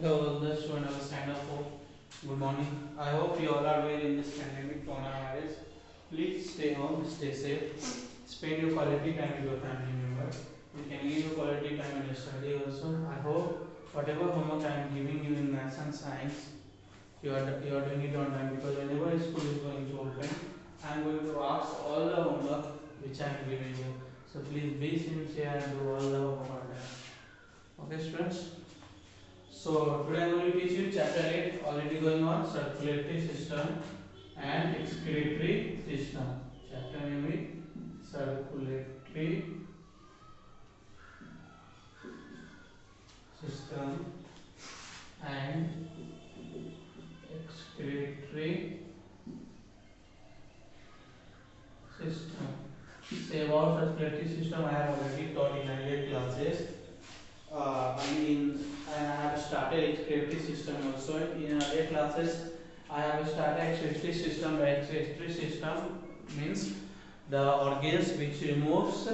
Hello, this one I was sign up for. Good morning. I hope you all are well in this pandemic coronavirus. Please stay home, stay safe. Spend your quality time with your family member. You can give your quality time in your study also. I hope whatever homework I am giving you in maths and science, you are doing it on time because whenever school is going to open, I am going to ask all the homework which I am giving you. So please be sincere and do all the homework on time. Okay, students. So today I am going to teach you chapter 8 already going on circulatory system and excretory system. Chapter name is circulatory system and excretory system. Say about circulatory system I have already taught in earlier classes. And I have started excretory system also in earlier classes. I have started excretory system. The excretory system means the organs which removes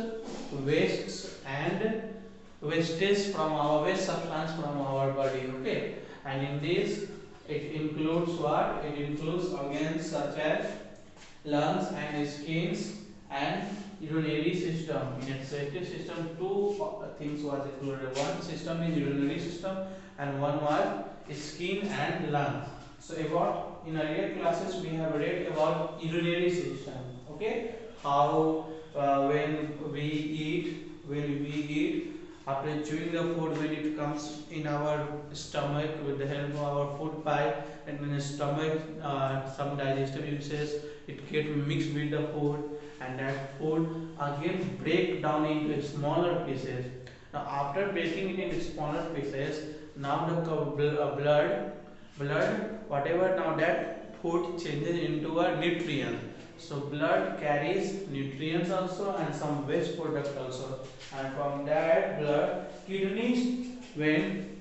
wastes and wastage from our waste substance from our body. Okay, and in this it includes what? It includes organs such as lungs and skins and urinary system. In excretory system, two things was included. One system is urinary system and one was skin and lungs. So about in earlier classes we have read about urinary system. Okay, how when we eat after chewing the food, when it comes in our stomach with the help of our food pipe, and in the stomach some digestive juices it get mixed with the food, and that food again break down into smaller pieces. Now after breaking it into smaller pieces, now the blood whatever, now that food changes into a nutrient. So blood carries nutrients also and some waste product also, and from that blood kidneys, when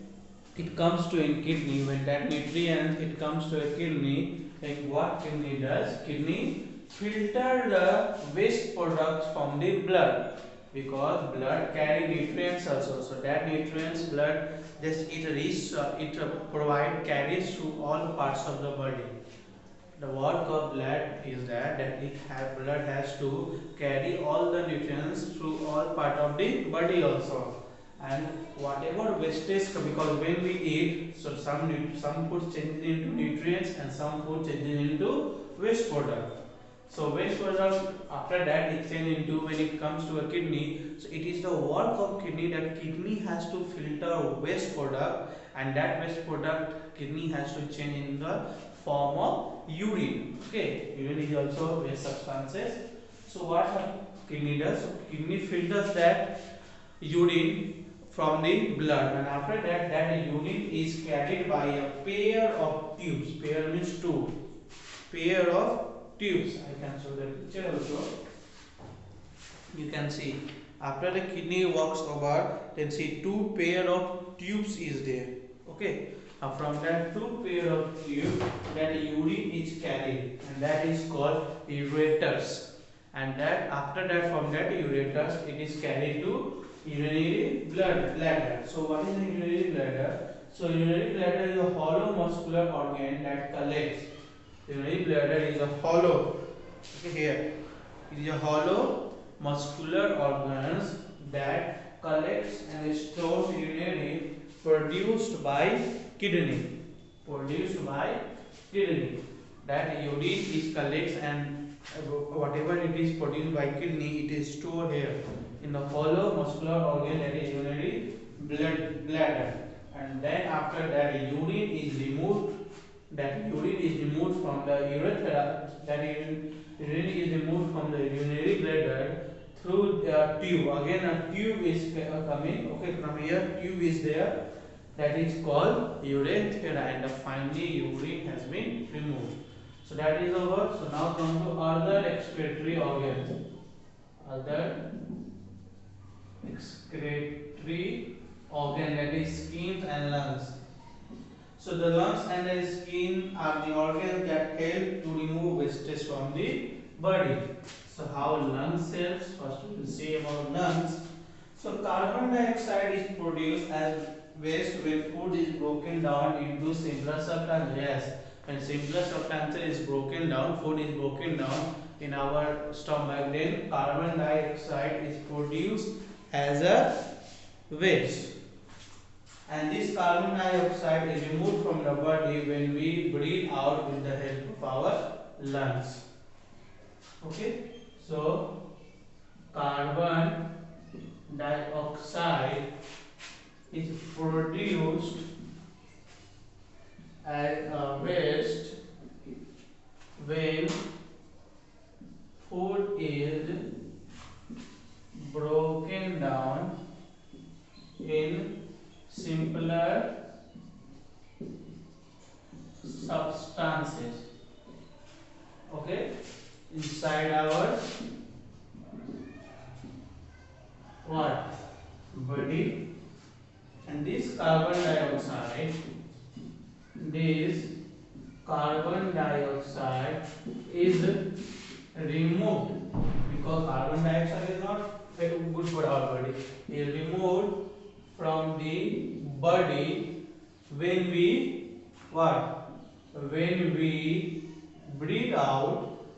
it comes to a kidney, when that nutrient it comes to a kidney, like what kidney does, kidney filter the waste products from the blood, because blood carry nutrients also. So that nutrients blood just it provide carries through all parts of the body. The work of blood is that blood has to carry all the nutrients through all part of the body also, and whatever wastage, because when we eat, so some food changes into nutrients and some food changes into waste product. So waste product after that it changes into, when it comes to a kidney, so it is the work of kidney that kidney has to filter waste product, and that waste product kidney has to change in the form of urine. Okay, urine is also waste substances. So what kidney does? So kidney filters that urine from the blood, and after that that urine is carried by a pair of tubes. Pair means two. Pair of tubes. I can show the picture also. You can see after the kidney walks over, then see two pair of tubes is there. Okay. From that two pair of tube, that urine is carried, and that is called ureters. And that after that, from that ureters, it is carried to urinary bladder. So what is the urinary bladder? So urinary bladder is a hollow muscular organ that collects. Urinary bladder is a hollow. Okay, here it is a hollow muscular organs that collects and stores urinary produced by kidney. Produced by kidney. That urine is collects, and whatever it is produced by kidney, it is stored here in the hollow muscular organ, that is urinary bladder. And then after that urine is removed. That urine is removed from the urethra. That urine is removed from the urinary bladder through the tube. Again a tube is coming. Okay, from here tube is there. That is called urethra, and finally urine has been removed. So that is over. So now come to other excretory organs. Other excretory organ, that is skin and lungs. So the lungs and the skin are the organs that help to remove wastage from the body. So how lungs helps? First we will see about lungs. So carbon dioxide is produced as waste when food is broken down into simpler substances. Yes, when simpler substances is broken down, food is broken down in our stomach, then carbon dioxide is produced as a waste. And this carbon dioxide is removed from the body when we breathe out with the help of our lungs. Okay, so carbon dioxide is produced as a waste when food is broken down in simpler substances. Okay, inside our what? Body. And this carbon dioxide is removed, because carbon dioxide is not very good for our body. Is removed from the body when we what? When we breathe out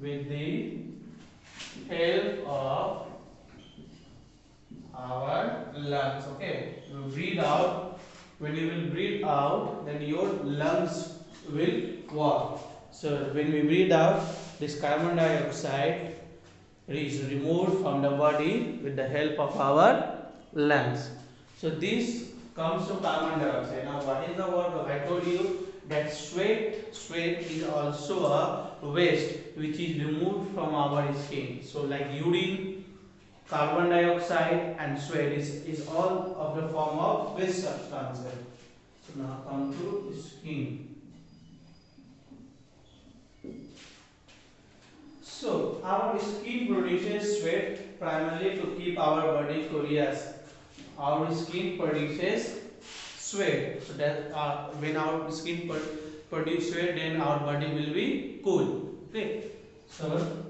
with the help of our lungs. Okay, you breathe out. When you will breathe out, then your lungs will work. So when we breathe out, this carbon dioxide is removed from the body with the help of our lungs. So this comes to carbon dioxide. Now what is the work? I told you that sweat is also a waste which is removed from our skin. So like urine, carbon dioxide and sweat is all of the form of waste substances. So now come to skin. So our skin produces sweat primarily to keep our body cool. Yes, our skin produces sweat. So that when our skin produce sweat, then our body will be cool. Okay. So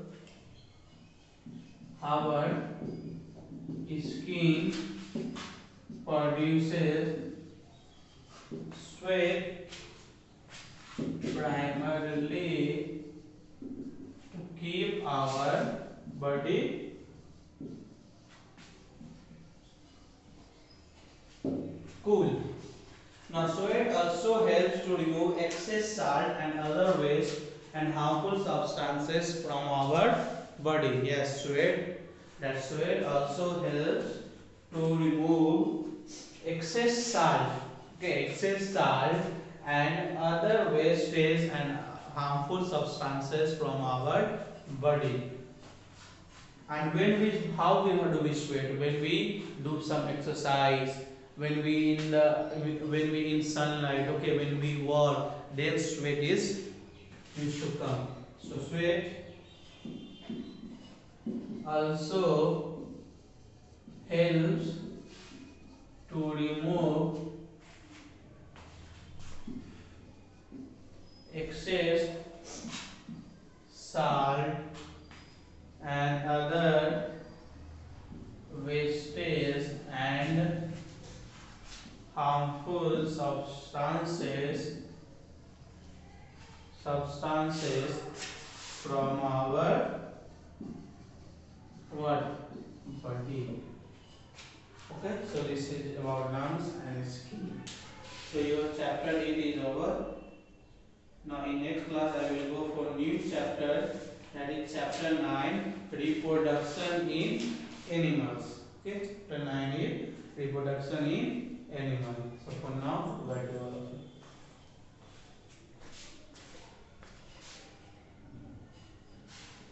our skin produces sweat primarily to keep our body cool. Now sweat also helps to remove excess salt and other waste and harmful substances from our body. Yes, sweat also helps to remove excess salt. Okay, excess salt and other wastage and harmful substances from our body. And how do we sweat? When we do some exercise, when we in sunlight, okay, when we walk, then sweat is used to come. So sweat also helps to remove excess salt and other wastage and harmful substances from our body. Okay, so this is about lungs and skin. So your chapter 8 is over. Now in next class I will go for new chapter, that is chapter 9, reproduction in animals. Okay, chapter 9 is reproduction in animals. So for now